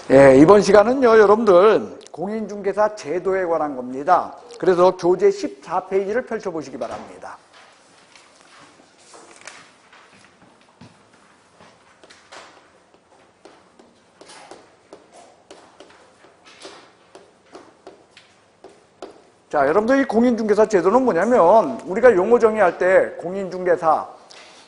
예, 이번 시간은요, 여러분들 공인중개사 제도에 관한 겁니다. 그래서 교재 14페이지를 펼쳐보시기 바랍니다. 자, 여러분들 이 공인중개사 제도는 뭐냐면 우리가 용어 정의할 때 공인중개사,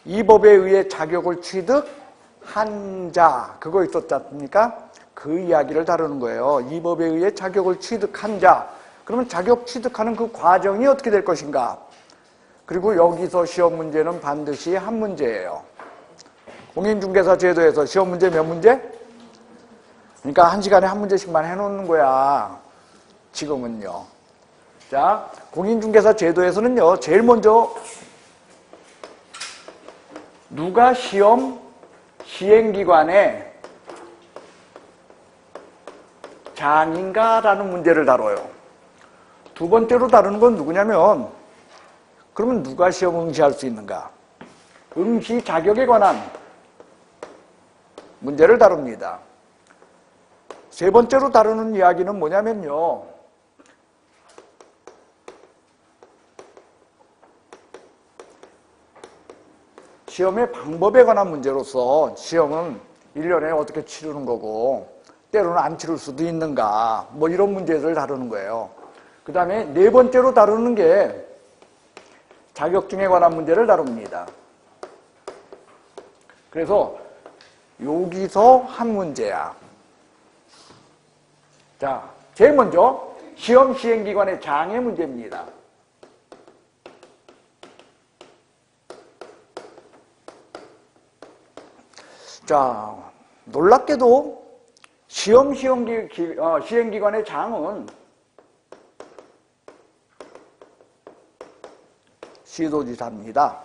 이 법에 의해 자격을 취득한 자, 그거 있었지 않습니까? 그 이야기를 다루는 거예요. 이 법에 의해 자격을 취득한 자. 그러면 자격 취득하는 그 과정이 어떻게 될 것인가? 그리고 여기서 시험 문제는 반드시 한 문제예요. 공인중개사 제도에서 시험 문제 몇 문제? 그러니까 한 시간에 한 문제씩만 해놓는 거야. 지금은요. 자, 공인중개사 제도에서는요, 제일 먼저 누가 시험 시행기관에 장인가라는 문제를 다뤄요. 두 번째로 다루는 건 누구냐면, 그러면 누가 시험 응시할 수 있는가? 응시 자격에 관한 문제를 다룹니다. 세 번째로 다루는 이야기는 뭐냐면요, 시험의 방법에 관한 문제로서 시험은 1년에 어떻게 치르는 거고 때로는 안 치를 수도 있는가, 뭐 이런 문제들을 다루는 거예요. 그 다음에 네 번째로 다루는 게 자격증에 관한 문제를 다룹니다. 그래서 여기서 한 문제야. 자, 제일 먼저 시험 시행기관의 장애 문제입니다. 자, 놀랍게도 시험 시행기관의 장은 시도지사입니다.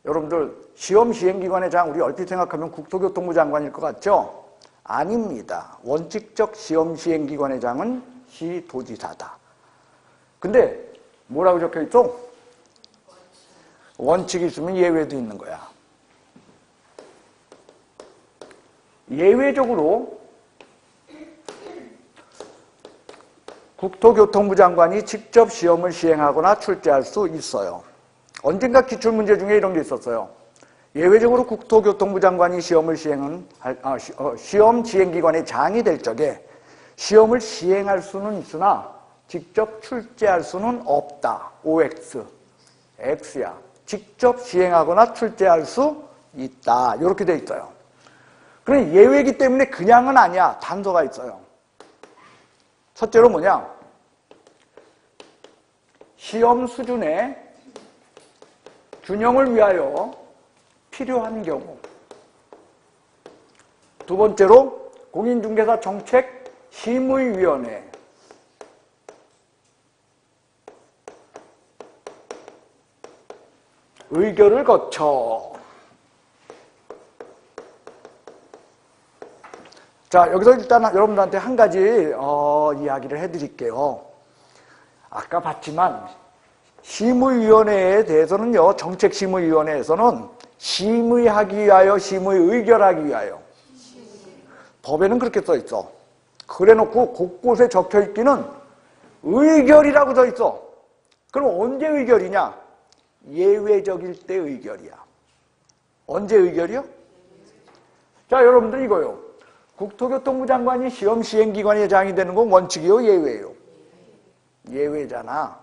여러분들 시험 시행기관의 장 우리 얼핏 생각하면 국토교통부 장관일 것 같죠? 아닙니다. 원칙적 시험 시행기관의 장은 시도지사다. 근데 뭐라고 적혀 있어? 원칙이 있으면 예외도 있는 거야. 예외적으로 국토교통부 장관이 직접 시험을 시행하거나 출제할 수 있어요. 언젠가 기출문제 중에 이런 게 있었어요. 예외적으로 국토교통부 장관이 시험 시행기관의 장이 될 적에 시험을 시행할 수는 있으나 직접 출제할 수는 없다. OX. X야. 직접 시행하거나 출제할 수 있다. 이렇게 돼 있어요. 그럼 예외이기 때문에 그냥은 아니야. 단서가 있어요. 첫째로 뭐냐? 시험 수준의 균형을 위하여 필요한 경우. 두 번째로 공인중개사 정책 심의위원회. 의결을 거쳐. 자, 여기서 일단 여러분들한테 한 가지 이야기를 해드릴게요. 아까 봤지만 심의위원회에 대해서는요, 정책심의위원회에서는 심의하기 위하여, 심의의결하기 위하여. 법에는 그렇게 써 있어. 그래놓고 곳곳에 적혀 있기는 의결이라고 써 있어. 그럼 언제 의결이냐? 예외적일 때 의결이야. 언제 의결이요? 자, 여러분들 이거요. 국토교통부 장관이 시험 시행기관의 장이 되는 건 원칙이요, 예외예요? 예외잖아.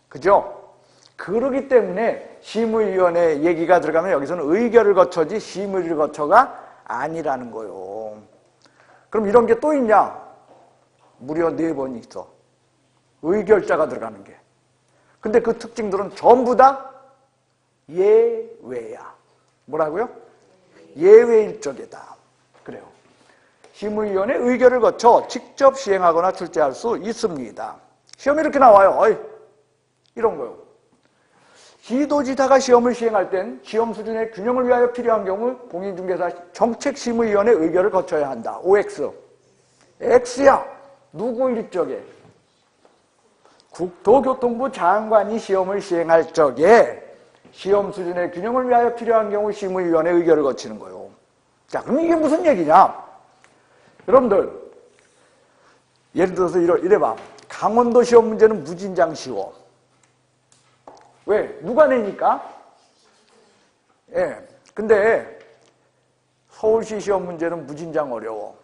그죠? 그러기 때문에 심의위원회 얘기가 들어가면 여기서는 의결을 거쳐지 심의를 거쳐가 아니라는 거요. 그럼 이런 게 또 있냐? 무려 4번이 있어. 의결자가 들어가는 게. 근데 그 특징들은 전부 다 예외야. 뭐라고요? 예외일 적이다. 그래요. 심의위원회 의결을 거쳐 직접 시행하거나 출제할 수 있습니다. 시험이 이렇게 나와요. 어이, 이런 거요. 시도지사가 시험을 시행할 땐 시험 수준의 균형을 위하여 필요한 경우 공인중개사 정책심의위원회 의결을 거쳐야 한다. OX. X야. 누구 일적에? 국토교통부 장관이 시험을 시행할 적에 시험 수준의 균형을 위하여 필요한 경우 심의위원회 의결을 거치는 거예요. 자, 그럼 이게 무슨 얘기냐? 여러분들 예를 들어서 이래봐. 강원도 시험 문제는 무진장 쉬워. 왜? 누가 내니까? 예. 근데 서울시 시험 문제는 무진장 어려워.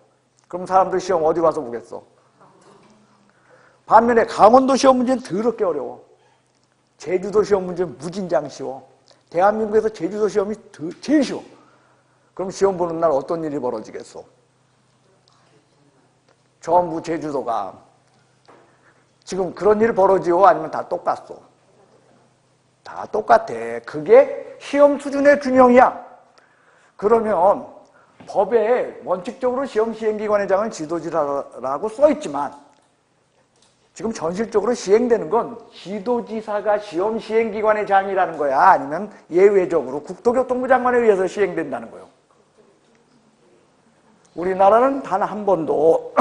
그럼 사람들 시험 어디 가서 보겠어? 반면에 강원도 시험 문제는 더럽게 어려워. 제주도 시험 문제는 무진장 쉬워. 대한민국에서 제주도 시험이 제일 쉬워. 그럼 시험 보는 날 어떤 일이 벌어지겠어? 전부 제주도가 지금 그런 일 벌어지요? 아니면 다 똑같소? 다 똑같아. 그게 시험 수준의 균형이야. 그러면 법에 원칙적으로 시험 시행기관회장은 지도지사라고 써있지만 지금 전실적으로 시행되는 건 지도지사가 시험 시행기관회장이라는 거야? 아니면 예외적으로 국토교통부 장관에 의해서 시행된다는 거예요? 우리나라는 단 한 번도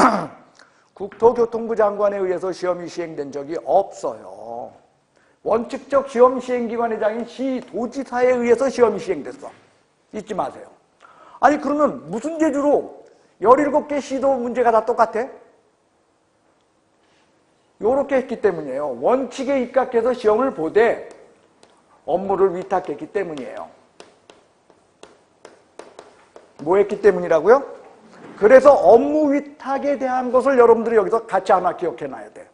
국토교통부 장관에 의해서 시험이 시행된 적이 없어요. 원칙적 시험 시행기관회장인 시도지사에 의해서 시험이 시행됐어. 잊지 마세요. 아니 그러면 무슨 재주로 17개 시도 문제가 다 똑같아? 요렇게 했기 때문이에요. 원칙에 입각해서 시험을 보되 업무를 위탁했기 때문이에요. 뭐 했기 때문이라고요? 그래서 업무 위탁에 대한 것을 여러분들이 여기서 같이 하나 기억해놔야 돼.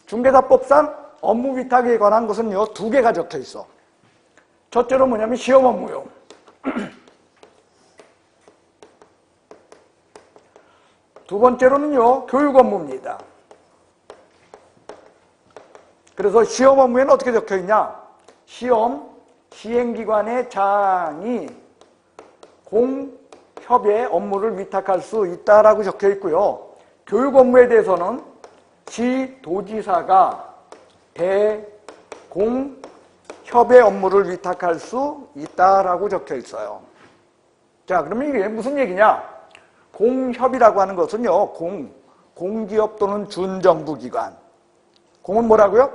중개사법상 업무 위탁에 관한 것은요 2개가 적혀 있어. 첫째로 뭐냐면 시험 업무요. 두 번째로는요 교육 업무입니다. 그래서 시험 업무에는 어떻게 적혀 있냐? 시험 시행기관의 장이 공협의 업무를 위탁할 수 있다라고 적혀 있고요. 교육 업무에 대해서는 시도지사가 대공협의 업무를 위탁할 수 있다라고 적혀 있어요. 자, 그러면 이게 무슨 얘기냐? 공협이라고 하는 것은요, 공기업 또는 준정부기관. 공은 뭐라고요?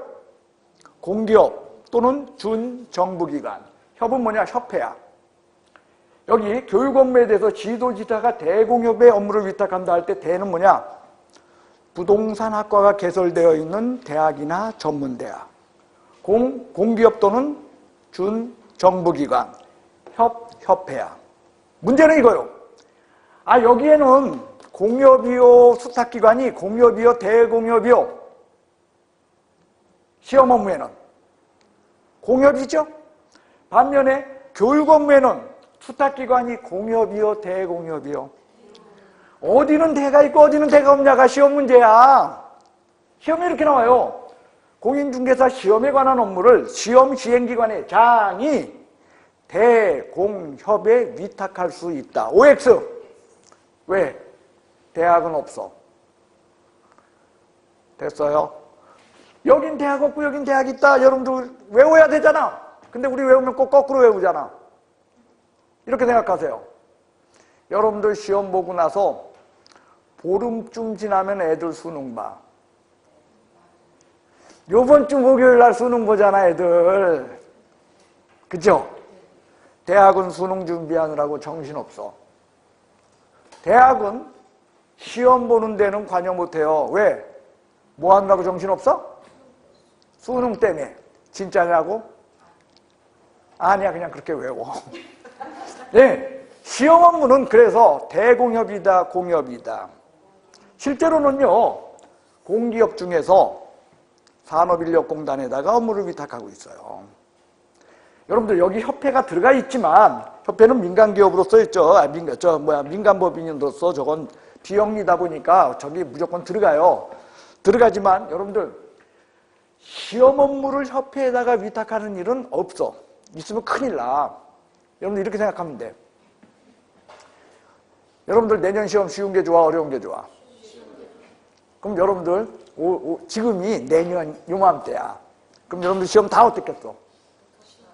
공기업 또는 준정부기관. 협은 뭐냐? 협회야. 여기 교육 업무에 대해서 지도지사가 대공협의 업무를 위탁한다 할 때 대는 뭐냐? 부동산 학과가 개설되어 있는 대학이나 전문대학. 공기업 또는 준정부기관. 협회야. 문제는 이거요. 아, 여기에는 공협이요, 수탁기관이 공협이요, 대공협이요. 시험 업무에는 공협이죠. 반면에 교육 업무에는 수탁기관이 공협이요, 대공협이요. 어디는 대가 있고 어디는 대가 없냐가 시험 문제야. 시험에 이렇게 나와요. 공인중개사 시험에 관한 업무를 시험 시행기관의 장이 대공협에 위탁할 수 있다. OX. 왜? 대학은 없어. 됐어요? 여긴 대학 없고 여긴 대학 있다. 여러분들 외워야 되잖아. 근데 우리 외우면 꼭 거꾸로 외우잖아. 이렇게 생각하세요. 여러분들 시험 보고 나서 보름쯤 지나면 애들 수능 봐. 요번 주 목요일 날 수능 보잖아, 애들. 그죠? 대학은 수능 준비하느라고 정신없어. 대학은 시험 보는 데는 관여 못해요. 왜? 뭐 하느라고 정신없어? 수능 때문에. 진짜냐고? 아니야, 그냥 그렇게 외워. 네, 시험 업무는 그래서 대공협이다, 공협이다. 실제로는요, 공기업 중에서 산업인력공단에다가 업무를 위탁하고 있어요. 여러분들 여기 협회가 들어가 있지만 협회는 민간기업으로서 있죠. 민간법인으로서 저건 비영리다 보니까 저기 무조건 들어가요. 들어가지만 여러분들 시험 업무를 협회에다가 위탁하는 일은 없어. 있으면 큰일 나. 여러분들 이렇게 생각하면 돼. 여러분들 내년 시험 쉬운 게 좋아, 어려운 게 좋아? 그럼 여러분들 지금이 내년 요맘때야. 그럼 여러분들 시험 다 어떻겠어?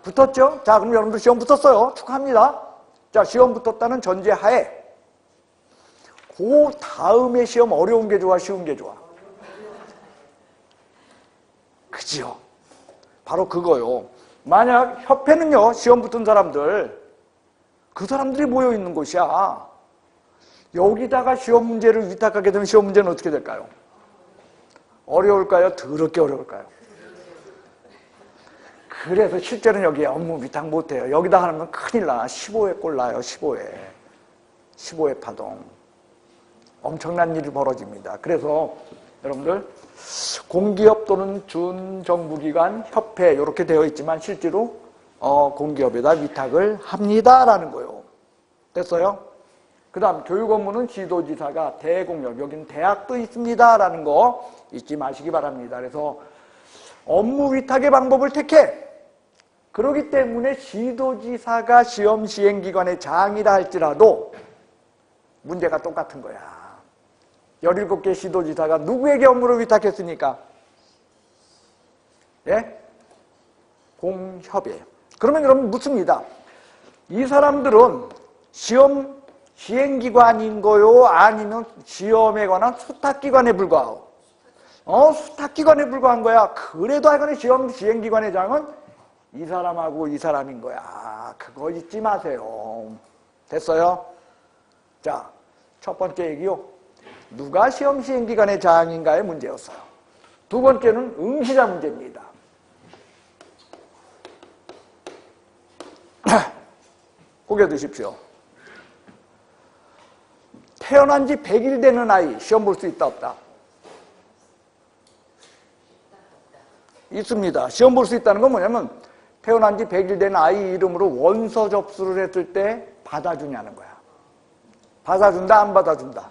붙었죠? 자, 그럼 여러분들 시험 붙었어요. 축하합니다. 자, 시험 붙었다는 전제하에 그 다음에 시험 어려운 게 좋아, 쉬운 게 좋아? 그죠? 바로 그거요. 만약 협회는요, 시험 붙은 사람들, 그 사람들이 모여있는 곳이야. 여기다가 시험 문제를 위탁하게 되면 시험 문제는 어떻게 될까요? 어려울까요? 더럽게 어려울까요? 그래서 실제로는 여기에 업무 위탁 못해요. 여기다 하면 큰일 나. 15회 꼴 나요. 15회. 15회 파동. 엄청난 일이 벌어집니다. 그래서 여러분들 공기업 또는 준정부기관, 협회 이렇게 되어 있지만 실제로 공기업에다 위탁을 합니다라는 거예요. 됐어요? 그 다음 교육 업무는 지도지사가 대공업, 여기는 대학도 있습니다라는 거 잊지 마시기 바랍니다. 그래서 업무 위탁의 방법을 택해. 그렇기 때문에 지도지사가 시험 시행기관의 장이라 할지라도 문제가 똑같은 거야. 17개 시도지사가 누구에게 업무를 위탁했습니까? 예? 공협에. 그러면 여러분 묻습니다. 이 사람들은 시험 시행기관인 거요? 아니면 시험에 관한 수탁기관에 불과하고? 수탁기관에 불과한 거야. 그래도 하여간에 시험 시행기관의 장은 이 사람하고 이 사람인 거야. 그거 잊지 마세요. 됐어요? 자, 첫 번째 얘기요. 누가 시험 시행기관의 장인가의 문제였어요. 두 번째는 응시자 문제입니다. 고개 드십시오. 태어난 지 100일 되는 아이 시험 볼 수 있다 없다? 있습니다. 시험 볼 수 있다는 건 뭐냐면 태어난 지 100일 된 아이 이름으로 원서 접수를 했을 때 받아주냐는 거야. 받아준다 안 받아준다?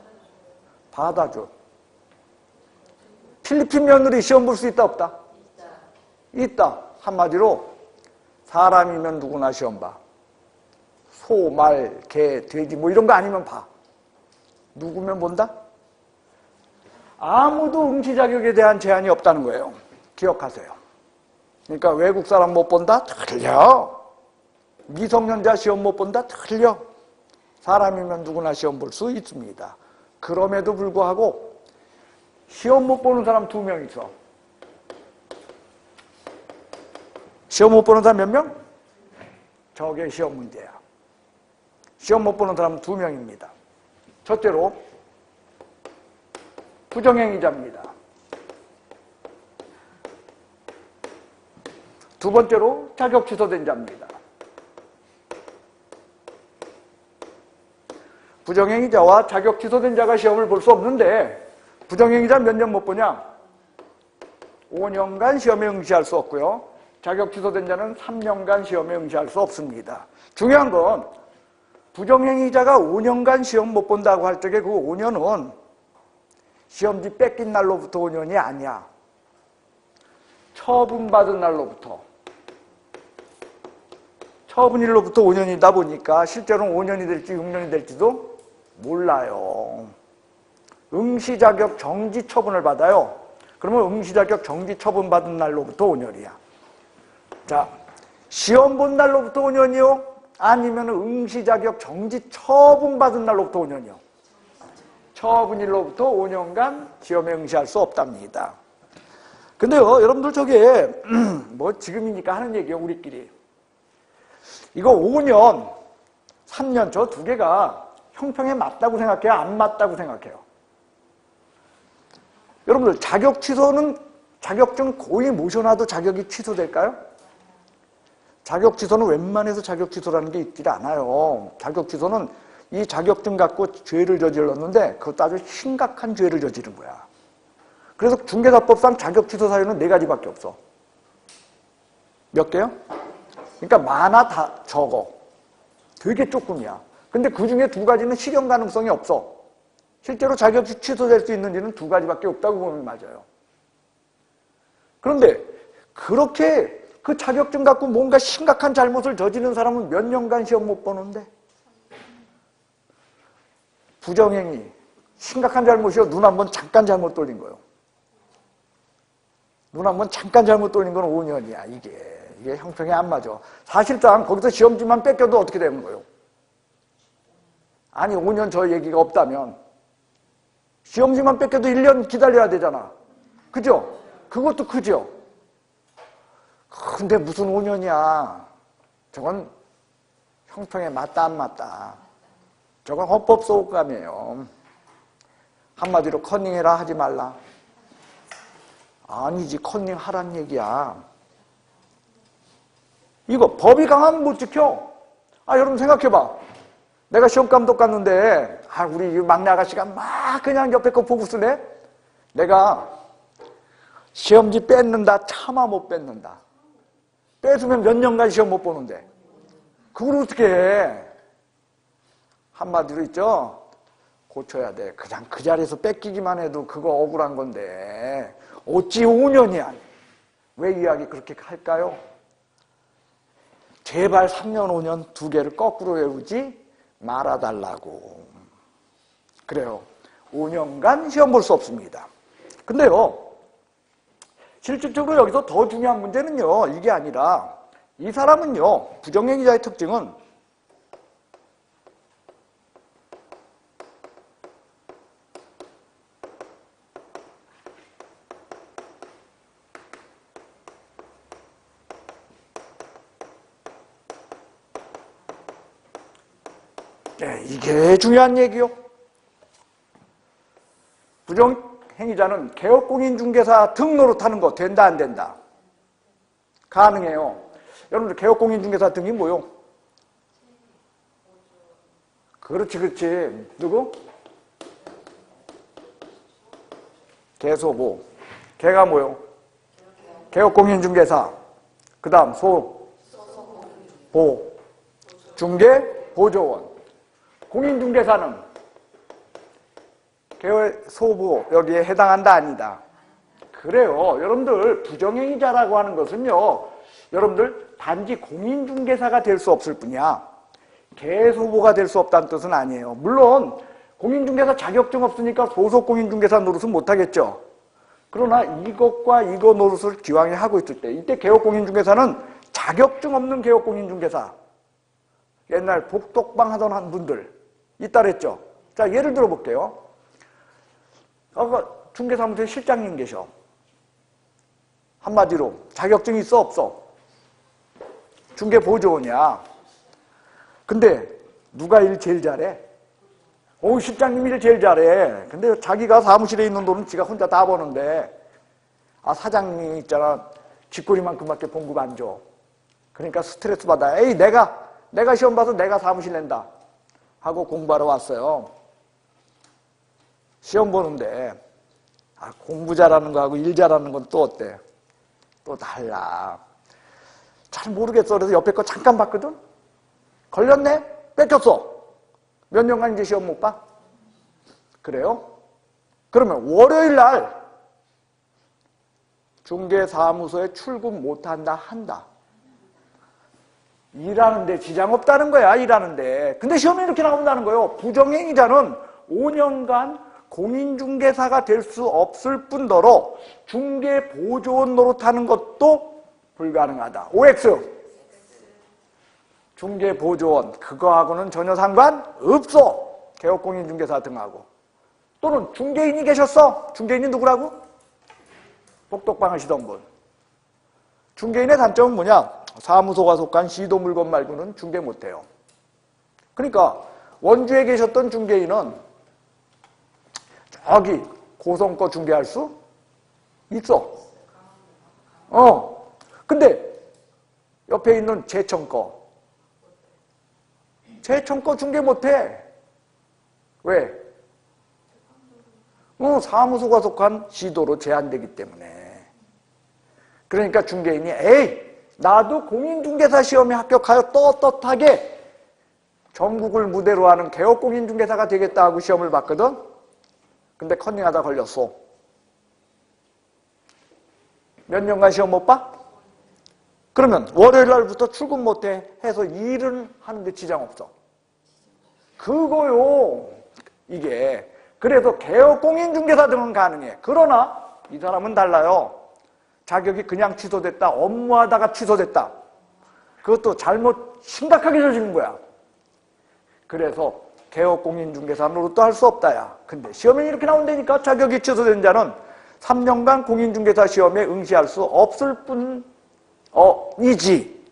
받아줘. 필리핀 며느리 시험 볼 수 있다 없다? 있다. 한마디로 사람이면 누구나 시험 봐. 소, 말, 개, 돼지 뭐 이런 거 아니면 봐. 누구면 본다? 아무도 응시 자격에 대한 제한이 없다는 거예요. 기억하세요. 그러니까 외국 사람 못 본다? 틀려. 미성년자 시험 못 본다? 틀려. 사람이면 누구나 시험 볼 수 있습니다. 그럼에도 불구하고 시험 못 보는 사람 2명 있어. 시험 못 보는 사람 몇 명? 저게 시험 문제야. 시험 못 보는 사람 2명입니다. 첫째로 부정행위자입니다. 두 번째로 자격 취소된 자입니다. 부정행위자와 자격 취소된 자가 시험을 볼 수 없는데 부정행위자 몇 년 못 보냐? 5년간 시험에 응시할 수 없고요. 자격 취소된 자는 3년간 시험에 응시할 수 없습니다. 중요한 건 부정행위자가 5년간 시험 못 본다고 할 적에 그 5년은 시험지 뺏긴 날로부터 5년이 아니야. 처분받은 날로부터. 처분일로부터 5년이다 보니까 실제로는 5년이 될지 6년이 될지도 몰라요. 응시 자격 정지 처분을 받아요. 그러면 응시 자격 정지 처분 받은 날로부터 5년이야. 자, 시험 본 날로부터 5년이요? 아니면 응시 자격 정지 처분 받은 날로부터 5년이요? 처분일로부터 5년간 시험에 응시할 수 없답니다. 근데요, 여러분들 저게 뭐 지금이니까 하는 얘기예요, 우리끼리. 이거 5년, 3년 저 두 개가 형평에 맞다고 생각해요? 안 맞다고 생각해요? 여러분들 자격 취소는 자격증 고의 모셔놔도 자격이 취소될까요? 자격 취소는 웬만해서 자격 취소라는 게 있지 않아요. 자격 취소는 이 자격증 갖고 죄를 저질렀는데 그것도 아주 심각한 죄를 저지른 거야. 그래서 중개사법상 자격 취소 사유는 4가지밖에 없어. 몇 개요? 그러니까 많아 다 적어. 되게 조금이야. 근데 그 중에 2가지는 실현 가능성이 없어. 실제로 자격이 취소될 수 있는 일은 2가지밖에 없다고 보면 맞아요. 그런데 그렇게 그 자격증 갖고 뭔가 심각한 잘못을 저지른 사람은 몇 년간 시험 못 보는데? 부정행위, 심각한 잘못이요. 눈 한번 잠깐 잘못 돌린 거예요. 눈 한번 잠깐 잘못 돌린 건 5년이야. 이게 형평이 안 맞아. 사실상 거기서 시험지만 뺏겨도 어떻게 되는 거예요? 아니 5년 저 얘기가 없다면 시험지만 뺏겨도 1년 기다려야 되잖아. 그죠? 그것도 크죠? 근데 무슨 5년이야. 저건 형평에 맞다 안 맞다. 저건 헌법 소극감이에요. 한마디로 컨닝해라 하지 말라. 아니지, 컨닝 하란 얘기야. 이거 법이 강하면 못 지켜. 여러분 생각해봐. 내가 시험 감독 갔는데 우리 막내 아가씨가 막 그냥 옆에 거 보고 쓰네. 내가 시험지 뺏는다 차마 못 뺏는다. 뺏으면 몇 년간 시험 못 보는데 그걸 어떻게 해. 한마디로 있죠. 고쳐야 돼. 그냥 그 자리에서 뺏기기만 해도 그거 억울한 건데 어찌 5년이야. 왜 이야기 그렇게 할까요? 제발 3년 5년 두 개를 거꾸로 외우지 말아달라고. 그래요. 5년간 시험 볼 수 없습니다. 근데요, 실질적으로 여기서 더 중요한 문제는요, 이게 아니라 이 사람은요, 부정행위자의 특징은 네, 이게 중요한 얘기요. 부정행위자는 개업공인중개사 등 노릇하는 거 된다 안 된다? 가능해요. 여러분들 개업공인중개사 등이 뭐요? 그렇지. 누구? 개소보. 개가 뭐요? 개업공인중개사. 그 다음 보. 중개, 보조원. 공인중개사는 소부 여기에 해당한다 아니다? 그래요. 여러분들 부정행위자라고 하는 것은요, 여러분들 단지 공인중개사가 될 수 없을 뿐이야 개소보가 될 수 없다는 뜻은 아니에요. 물론 공인중개사 자격증 없으니까 소속공인중개사 노릇은 못하겠죠. 그러나 이것과 이거 노릇을 기왕에 하고 있을 때 이때 개업공인중개사는 자격증 없는 개업공인중개사, 옛날 복덕방 하던 한 분들 있다랬죠. 자, 예를 들어 볼게요. 중개사무소에 실장님 계셔. 한마디로 자격증이 있어 없어? 중개보조원이야. 근데 누가 일 제일 잘해? 실장님이 일 제일 잘해. 근데 자기가 사무실에 있는 돈은 지가 혼자 다 버는데 사장님이 있잖아, 쥐꼬리만큼밖에 봉급 안 줘. 그러니까 스트레스 받아. 내가 시험 봐서 내가 사무실 낸다 하고 공부하러 왔어요. 시험 보는데 공부 잘하는 거하고 일 잘하는 건 또 어때? 또 달라. 잘 모르겠어. 그래서 옆에 거 잠깐 봤거든? 걸렸네? 뺏겼어. 몇 년간 이제 시험 못 봐? 그래요? 그러면 월요일 날 중개사무소에 출근 못한다 한다. 일하는데 지장 없다는 거야. 일하는데. 근데 시험에 이렇게 나온다는 거예요. 부정행위자는 5년간 공인중개사가 될 수 없을 뿐더러 중개보조원 노릇하는 것도 불가능하다. OX. 중개보조원 그거하고는 전혀 상관없어. 개업공인중개사 등하고. 또는 중개인이 계셨어. 중개인이 누구라고? 복덕방 하시던 분. 중개인의 단점은 뭐냐? 사무소가 속한 시도물건 말고는 중개 못해요. 그러니까 원주에 계셨던 중개인은 저기 고성거 중개할 수 있어. 근데 옆에 있는 제천거 중개 못해. 왜? 사무소가 속한 시도로 제한되기 때문에. 그러니까 중개인이 나도 공인중개사 시험에 합격하여 떳떳하게 전국을 무대로 하는 개업공인중개사가 되겠다 하고 시험을 봤거든. 근데 컨닝하다 걸렸어. 몇 년간 시험 못 봐? 그러면 월요일 날부터 출근 못해 해서 일은 하는데 지장 없어. 그거요. 이게. 그래서 개업공인중개사 등은 가능해. 그러나 이 사람은 달라요. 자격이 그냥 취소됐다, 업무하다가 취소됐다. 그것도 잘못 심각하게 저지른 거야. 그래서 개업공인중개사 노릇도 할 수 없다야. 근데 시험에 이렇게 나온다니까. 자격이 취소된 자는 3년간 공인중개사 시험에 응시할 수 없을 뿐이지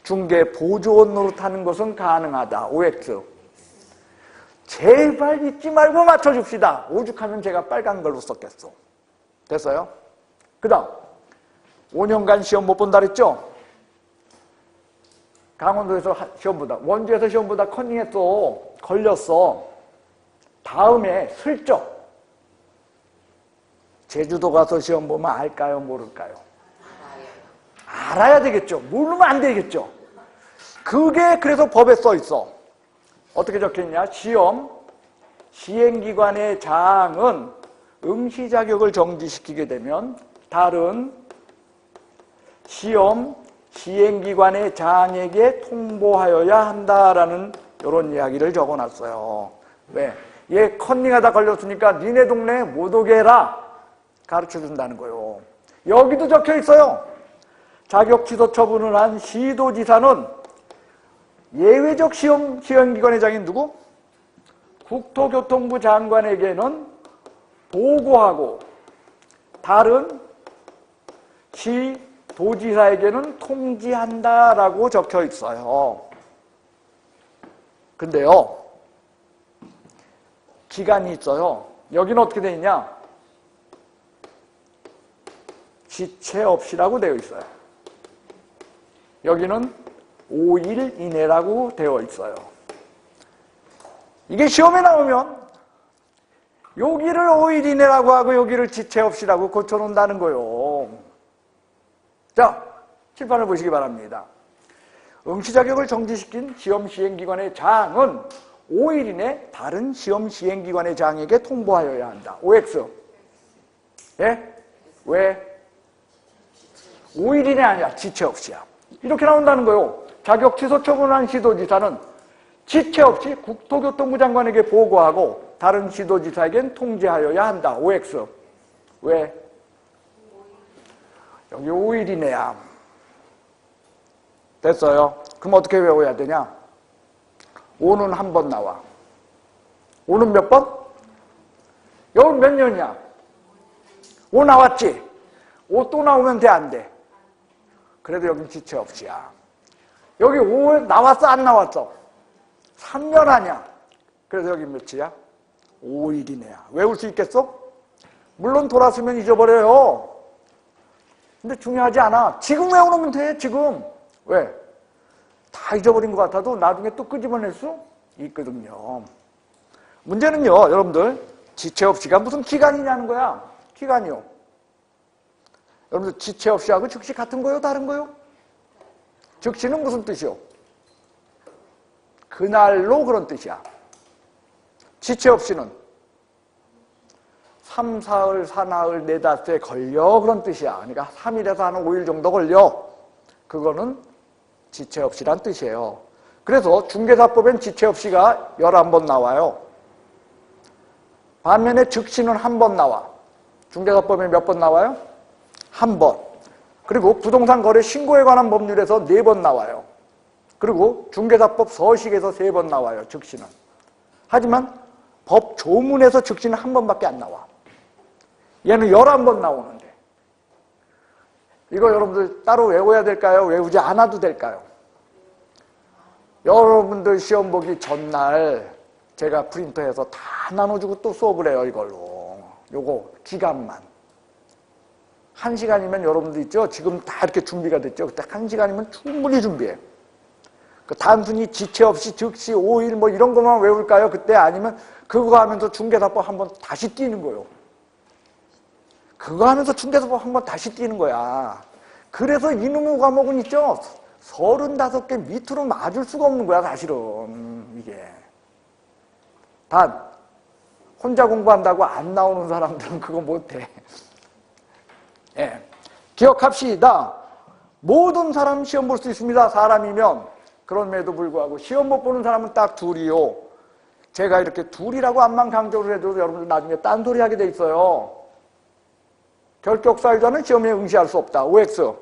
중개보조원 노릇하는 것은 가능하다. OX. 제발 잊지 말고 맞춰줍시다. 오죽하면 제가 빨간 걸로 썼겠어. 됐어요? 그 다음 5년간 시험 못 본다 그랬죠? 강원도에서 시험 보다, 원주에서 시험 보다 컨닝했어. 걸렸어. 다음에 슬쩍 제주도 가서 시험 보면 알까요? 모를까요? 알아야 되겠죠. 모르면 안 되겠죠. 그게 그래서 법에 써 있어. 어떻게 적혀있냐? 시험 시행기관의 장은 응시 자격을 정지시키게 되면 다른 시험 시행기관의 장에게 통보하여야 한다라는 이런 이야기를 적어놨어요. 왜? 얘 컨닝하다 걸렸으니까 니네 동네에 못 오게 해라. 가르쳐준다는 거예요. 여기도 적혀있어요. 자격 취소 처분을 한 시도지사는 예외적 시행기관의 장인 누구? 국토교통부 장관에게는 보고하고 다른 시도지사에게는 통지한다라고 적혀 있어요. 근데요, 기간이 있어요. 여기는 어떻게 되어 있냐? 지체 없이라고 되어 있어요. 여기는 5일 이내라고 되어 있어요. 이게 시험에 나오면 여기를 5일 이내라고 하고 여기를 지체 없이라고 고쳐놓는다는 거예요. 자, 칠판을 보시기 바랍니다. 응시 자격을 정지시킨 시험 시행기관의 장은 5일 이내 다른 시험 시행기관의 장에게 통보하여야 한다. OX. 예? 왜? 5일 이내 아니야. 지체 없이야. 이렇게 나온다는 거예요. 자격 취소 처분한 시도지사는 지체 없이 국토교통부 장관에게 보고하고 다른 시도지사에겐 통지하여야 한다. OX. 왜? 여기 5일 이내야. 됐어요. 그럼 어떻게 외워야 되냐? 5는 한 번 나와. 5는 몇 번? 여기 몇 년이야? 5 나왔지? 5 또 나오면 돼, 안 돼? 그래도 여긴 지체 없이야. 여기 5 나왔어, 안 나왔어? 3년 아니야. 그래서 여기 며칠이야? 5일이네야. 외울 수 있겠어? 물론 돌았으면 잊어버려요. 근데 중요하지 않아. 지금 외워놓으면 돼, 지금. 왜? 다 잊어버린 것 같아도 나중에 또 끄집어낼 수 있거든요. 문제는요, 여러분들, 지체 없이가 무슨 기간이냐는 거야. 기간이요. 여러분들, 지체 없이 하고 즉시 같은 거요? 다른 거요? 즉시는 무슨 뜻이요? 그날로 그런 뜻이야. 지체 없이는 3, 4흘, 4나흘, 4, 5에 걸려 그런 뜻이야. 그러니까 3일에서 한 5일 정도 걸려. 그거는 지체 없이란 뜻이에요. 그래서 중개사법엔 지체 없이가 11번 나와요. 반면에 즉시는 한 번 나와. 중개사법에 몇 번 나와요? 한 번. 그리고 부동산 거래 신고에 관한 법률에서 4번 나와요. 그리고 중개사법 서식에서 3번 나와요. 즉시는. 하지만 법 조문에서 즉시는 한 번밖에 안 나와. 얘는 11번 나오는데. 이거 여러분들 따로 외워야 될까요? 외우지 않아도 될까요? 여러분들 시험 보기 전날 제가 프린터해서 다 나눠주고 또 수업을 해요. 이걸로. 요거 기간만. 1시간이면 여러분들 있죠? 지금 다 이렇게 준비가 됐죠? 그때 1시간이면 충분히 준비해. 그 단순히 지체 없이 즉시 5일 뭐 이런 것만 외울까요? 그때 아니면 그거 하면서 중개사법 한번 다시 뛰는 거예요. 그거 하면서 중개사법 한번 다시 뛰는 거야. 그래서 이놈의 과목은 있죠? 35개 밑으로 맞을 수가 없는 거야, 사실은. 이게. 단, 혼자 공부한다고 안 나오는 사람들은 그거 못해. 예. 기억합시다. 모든 사람 시험 볼 수 있습니다. 사람이면. 그럼에도 불구하고 시험 못 보는 사람은 딱 둘이요. 제가 이렇게 둘이라고 암만 강조를 해도 여러분들 나중에 딴소리 하게 돼 있어요. 결격사유자는 시험에 응시할 수 없다. OX.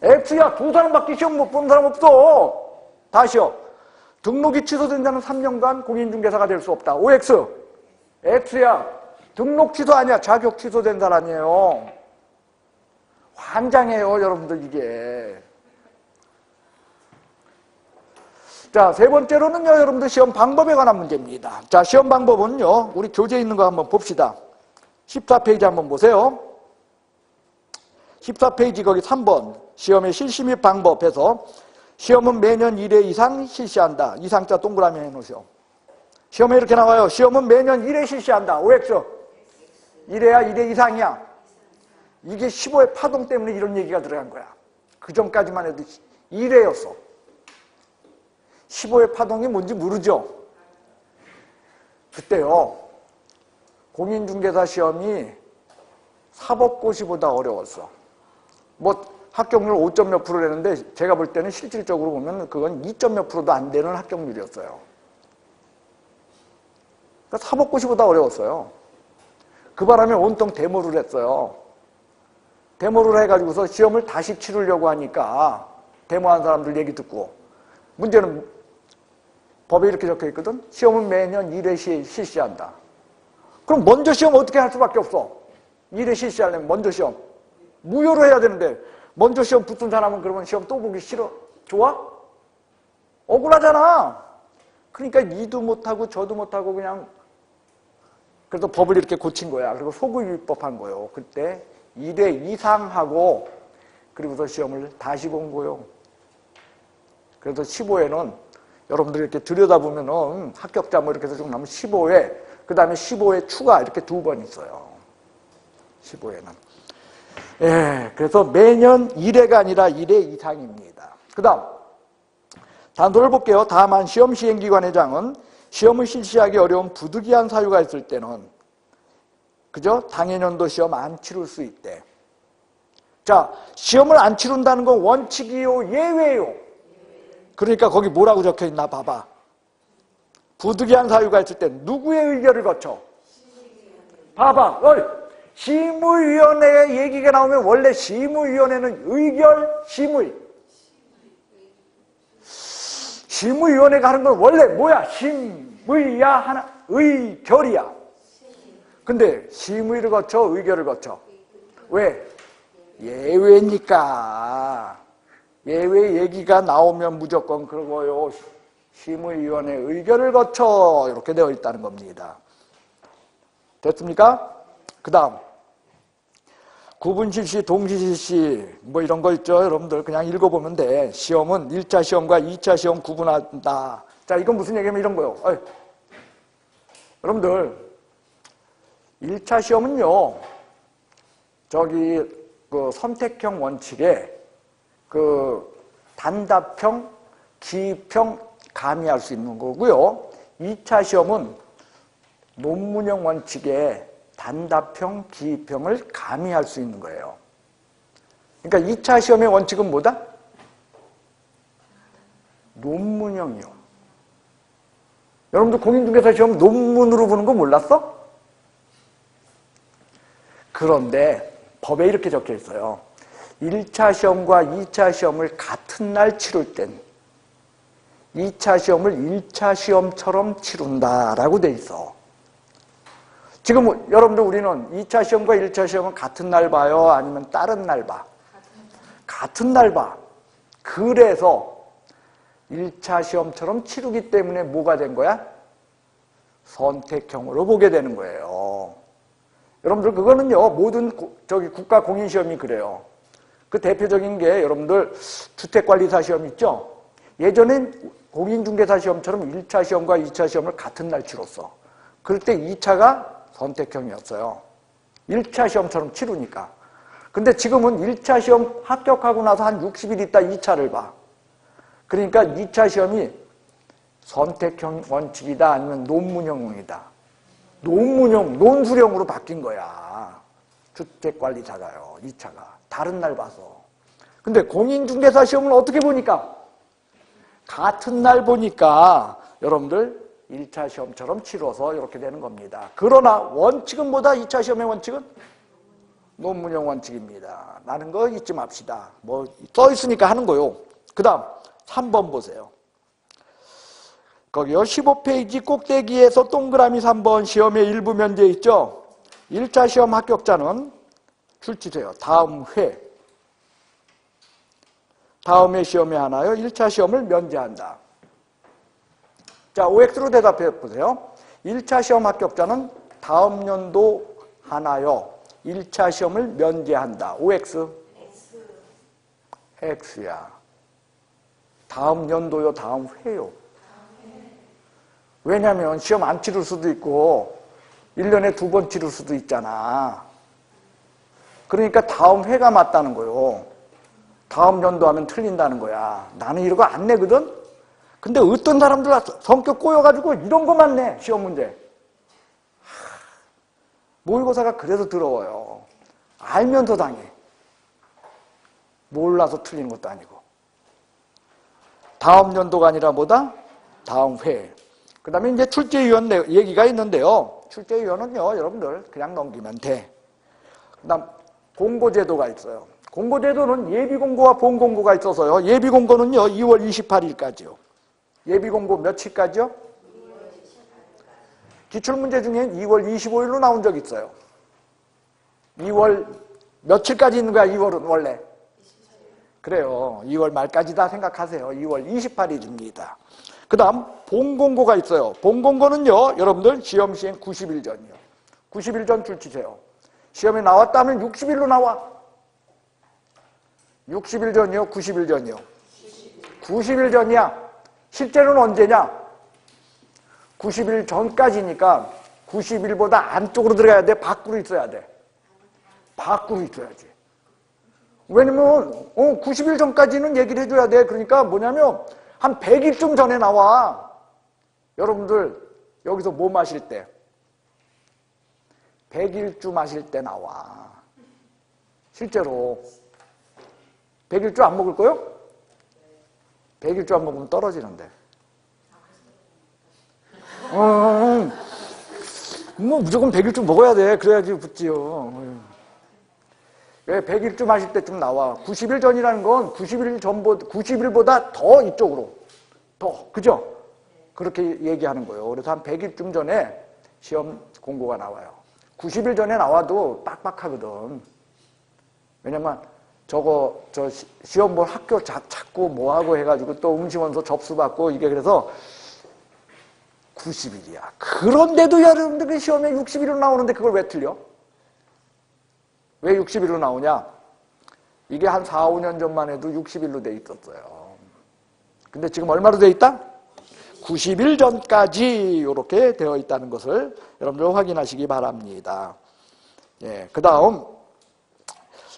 X야. 2사람밖에 시험 못 보는 사람 없어. 다시요. 등록이 취소된 자는 3년간 공인중개사가 될 수 없다. OX. X야. 등록 취소 아니야. 자격 취소된 사람이에요. 환장해요, 여러분들 이게. 자, 세 번째로는요, 여러분들 시험 방법에 관한 문제입니다. 자, 시험 방법은요, 우리 교재에 있는 거 한번 봅시다. 14페이지 한번 보세요. 14페이지 거기 3번 시험의 실시 및 방법에서 시험은 매년 1회 이상 실시한다. 이상자 동그라미 해놓으세요. 시험에 이렇게 나와요. 시험은 매년 1회 실시한다. OX. 1회야 1회 이상이야. 이게 15회 파동 때문에 이런 얘기가 들어간 거야. 그 전까지만 해도 1회였어. 15회 파동이 뭔지 모르죠? 그때요, 공인중개사 시험이 사법고시보다 어려웠어. 뭐 합격률 5점 몇 프로 되는데 제가 볼 때는 실질적으로 보면 그건 2점 몇 프로도 안 되는 합격률이었어요. 그러니까 사법고시보다 어려웠어요. 그 바람에 온통 데모를 했어요. 데모를 해가지고서 시험을 다시 치르려고 하니까 데모한 사람들 얘기 듣고, 문제는 법에 이렇게 적혀 있거든. 시험은 매년 1회 실시한다. 그럼 먼저 시험 어떻게 할 수밖에 없어. 1회 실시하려면 먼저 시험 무효로 해야 되는데, 먼저 시험 붙은 사람은 그러면 시험 또 보기 싫어? 좋아? 억울하잖아. 그러니까 니도 못하고 저도 못하고 그냥, 그래서 법을 이렇게 고친 거야. 그리고 소급입법한 거예요. 그때 1회 이상 하고 그리고서 시험을 다시 본 거예요. 그래서 15회는 여러분들이 이렇게 들여다보면은 합격자 뭐 이렇게 해서 쭉 나면 15회, 그 다음에 15회 추가 이렇게 2번 있어요. 15회는. 예, 그래서 매년 1회가 아니라 1회 이상입니다. 그 다음, 단서를 볼게요. 다만 시험 시행기관회장은 시험을 실시하기 어려운 부득이한 사유가 있을 때는, 그죠? 당해년도 시험 안 치를 수 있대. 자, 시험을 안 치른다는 건 원칙이요, 예외요? 그러니까 거기 뭐라고 적혀 있나 봐봐. 부득이한 사유가 있을 때 누구의 의결을 거쳐? 봐봐. 심의위원회 얘기가 나오면 원래 심의위원회는 의결, 심의. 심의위원회가 하는 건 원래 뭐야? 심의야 하나, 의결이야. 근데 심의를 거쳐, 의결을 거쳐. 왜? 예외니까. 예외 얘기가 나오면 무조건 그러고요. 심의위원회 의결을 거쳐 이렇게 되어 있다는 겁니다. 됐습니까? 그 다음 구분실시, 동시실시 뭐 이런 거 있죠. 여러분들 그냥 읽어보면 돼. 시험은 1차 시험과 2차 시험 구분한다. 자, 이건 무슨 얘기냐면 이런 거요. 여러분들 1차 시험은요, 저기 그 선택형 원칙에 그 단답형, 기입형 가미할 수 있는 거고요. 2차 시험은 논문형 원칙에 단답형, 기입형을 가미할 수 있는 거예요. 그러니까 2차 시험의 원칙은 뭐다? 논문형이요. 여러분들 공인중개사 시험 논문으로 보는 거 몰랐어? 그런데 법에 이렇게 적혀 있어요. 1차 시험과 2차 시험을 같은 날 치를 땐 2차 시험을 1차 시험처럼 치른다라고 돼 있어. 지금 여러분들 우리는 2차 시험과 1차 시험은 같은 날 봐요? 아니면 다른 날 봐? 같은 날 봐. 그래서 1차 시험처럼 치르기 때문에 뭐가 된 거야? 선택형으로 보게 되는 거예요. 여러분들 그거는요, 모든 저기 국가 공인시험이 그래요. 그 대표적인 게 여러분들 주택관리사 시험 있죠? 예전엔 공인중개사 시험처럼 1차 시험과 2차 시험을 같은 날 치렀어. 그럴 때 2차가 선택형이었어요. 1차 시험처럼 치르니까. 근데 지금은 1차 시험 합격하고 나서 한 60일 있다 2차를 봐. 그러니까 2차 시험이 선택형 원칙이다 아니면 논문형이다. 논문형, 논술형으로 바뀐 거야. 주택관리사가요, 2차가. 다른 날 봐서. 근데 공인중개사 시험을 어떻게 보니까? 같은 날 보니까 여러분들 1차 시험처럼 치러서 이렇게 되는 겁니다. 그러나 원칙은 뭐다? 2차 시험의 원칙은? 논문형 원칙입니다. 라는 거 잊지 맙시다. 뭐 써있으니까 하는 거요. 그 다음 3번 보세요. 거기요 15페이지 꼭대기에서 동그라미 3번 시험의 일부 면제 있죠? 1차 시험 합격자는 출제돼요. 다음 회. 다음에 시험에 하나요? 1차 시험을 면제한다. 자, OX로 대답해 보세요. 1차 시험 합격자는 다음 연도 하나여 1차 시험을 면제한다. OX? X야. 다음 연도요, 다음 회요. 왜냐면 시험 안 치를 수도 있고 1년에 2번 치를 수도 있잖아. 그러니까 다음 회가 맞다는 거요. 다음 연도 하면 틀린다는 거야. 나는 이런 거 안 내거든? 근데 어떤 사람들 성격 꼬여가지고 이런 거만 내, 시험 문제. 모의고사가 그래서 더러워요. 알면서 당해. 몰라서 틀리는 것도 아니고. 다음 연도가 아니라 뭐다? 다음 회. 그 다음에 이제 출제위원 얘기가 있는데요. 출제위원은요, 여러분들 그냥 넘기면 돼. 그 다음 공고제도가 있어요. 공고제도는 예비공고와 본공고가 있어서요. 예비공고는요, 2월 28일까지요. 예비공고 며칠까지요? 기출문제 중엔 2월 25일로 나온 적 있어요. 2월 며칠까지 있는 거야, 2월은 원래? 그래요. 2월 말까지다 생각하세요. 2월 28일입니다. 그 다음 본공고가 있어요. 본공고는요, 여러분들 시험 시행 90일 전이요. 90일 전 줄치세요. 시험에 나왔다면 60일로 나와. 60일 전이요, 90일 전이요? 90일 전이야. 실제로는 언제냐? 90일 전까지니까 90일보다 안쪽으로 들어가야 돼? 밖으로 있어야 돼? 밖으로 있어야지. 왜냐면 90일 전까지는 얘기를 해줘야 돼. 그러니까 뭐냐면 한 100일쯤 전에 나와. 여러분들 여기서 뭐 마실 때? 100일쯤 마실 때 나와. 실제로 100일쯤 안 먹을 거요? 100일쯤 안 먹으면 떨어지는데. 뭐 무조건 100일쯤 먹어야 돼. 그래야지 붙지요. 왜 100일쯤 하실 때쯤 나와. 90일 전이라는 건 90일보다 더 이쪽으로. 더. 그죠? 그렇게 얘기하는 거예요. 그래서 한 100일쯤 전에 시험 공고가 나와요. 90일 전에 나와도 빡빡하거든. 왜냐면 저 시험 볼 학교 찾고 뭐하고 해가지고 또 응시원서 접수받고 이게 그래서 90일이야. 그런데도 여러분들 시험에 60일로 나오는데 그걸 왜 틀려? 왜 60일로 나오냐? 이게 한 4, 5년 전만 해도 60일로 돼 있었어요. 근데 지금 얼마로 돼 있다? 90일 전까지 이렇게 되어 있다는 것을 여러분들 확인하시기 바랍니다. 예, 그 다음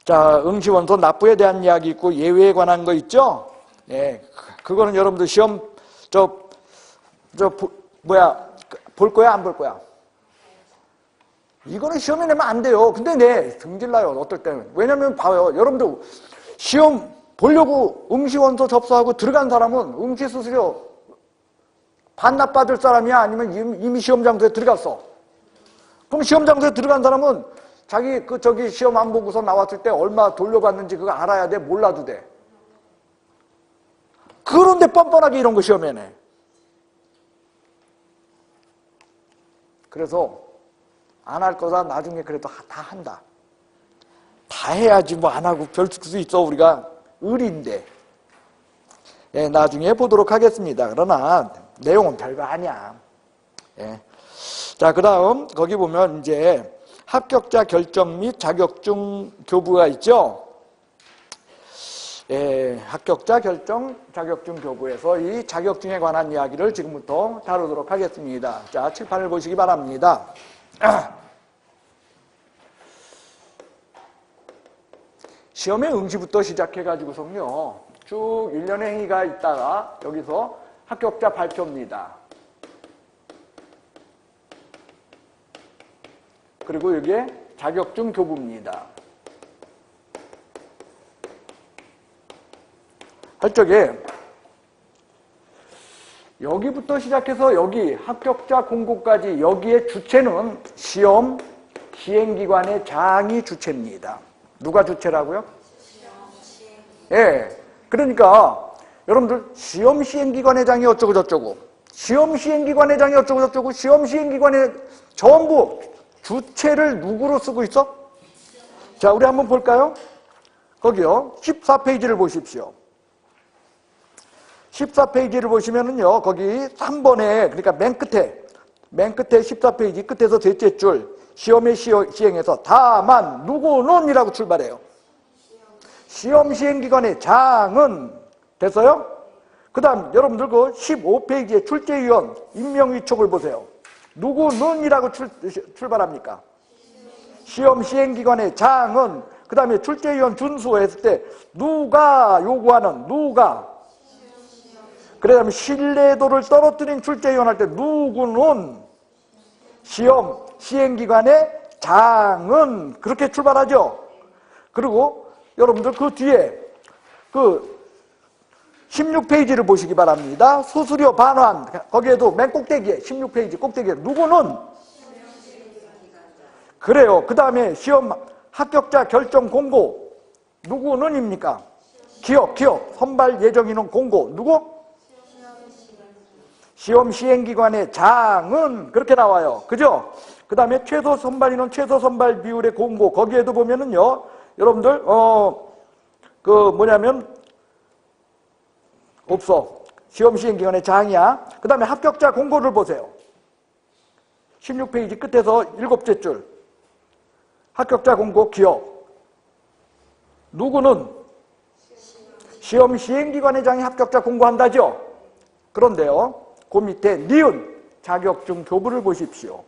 자, 응시원서 납부에 대한 이야기 있고 예외에 관한 거 있죠? 예, 그거는 여러분들 시험 볼 거야, 안 볼 거야? 이거는 시험에 내면 안 돼요. 근데 등질나요, 어떨 때는. 왜냐면 봐요, 여러분들 시험 보려고 응시원서 접수하고 들어간 사람은 응시수수료 반납받을 사람이야? 아니면 이미 시험장소에 들어갔어? 그럼 시험장소에 들어간 사람은 자기 시험 안 보고서 나왔을 때 얼마 돌려받는지 그거 알아야 돼? 몰라도 돼? 그런데 뻔뻔하게 이런 거 시험에 내. 그래서 안 할 거다 나중에 그래도 다 한다. 다 해야지 뭐 안 하고 별 수 있어. 우리가 의리인데. 예, 나중에 보도록 하겠습니다. 그러나 내용은 별거 아니야. 예. 자, 그 다음 거기 보면 이제 합격자 결정 및 자격증 교부가 있죠. 예, 합격자 결정 자격증 교부에서 이 자격증에 관한 이야기를 지금부터 다루도록 하겠습니다. 자, 칠판을 보시기 바랍니다. 시험의 응시부터 시작해가지고서요, 쭉 1년의 행위가 있다가 여기서 합격자 발표입니다. 그리고 여기에 자격증 교부입니다. 할 적에 여기부터 시작해서 여기 합격자 공고까지 여기에 주체는 시험 시행기관의 장이 주체입니다. 누가 주체라고요? 예. 그러니까 여러분들 시험 시행기관의 장이 어쩌고 저쩌고, 시험 시행기관의 장이 어쩌고 저쩌고, 시험 시행기관의 전부 주체를 누구로 쓰고 있어? 자, 우리 한번 볼까요? 거기요. 14페이지를 보십시오. 14페이지를 보시면은요, 거기 3번에, 그러니까 맨 끝에 14페이지 끝에서 셋째 줄, 시험의 시행에서 다만 누구는 이라고 출발해요. 시험 시행기관의 장은 됐어요? 그 다음 여러분들 그 15페이지에 출제위원 임명위촉을 보세요. 누구는 이라고 출발합니까? 시험 시행기관의 장은, 그 다음에 출제위원 준수했을 때 누가 요구하는, 누가, 그 다음에 신뢰도를 떨어뜨린 출제위원 할 때 누구는 시험 시행기관의 장은, 그렇게 출발하죠. 그리고 여러분들 그 뒤에 그 16페이지를 보시기 바랍니다. 수수료 반환, 거기에도 맨 꼭대기에 16페이지 꼭대기에 누구는, 그래요. 그 다음에 시험 합격자 결정 공고 누구는입니까? 기업 선발 예정인원 공고 누구? 시험 시행기관의 장은, 그렇게 나와요. 그죠? 그 다음에 최소 선발 인원, 최소 선발 비율의 공고, 거기에도 보면은요, 여러분들, 없어. 시험 시행기관의 장이야. 그 다음에 합격자 공고를 보세요. 16페이지 끝에서 7째 줄. 합격자 공고 기업. 누구는? 시험 시행기관의 장이 합격자 공고한다죠? 그런데요, 그 밑에 니은 자격증 교부를 보십시오.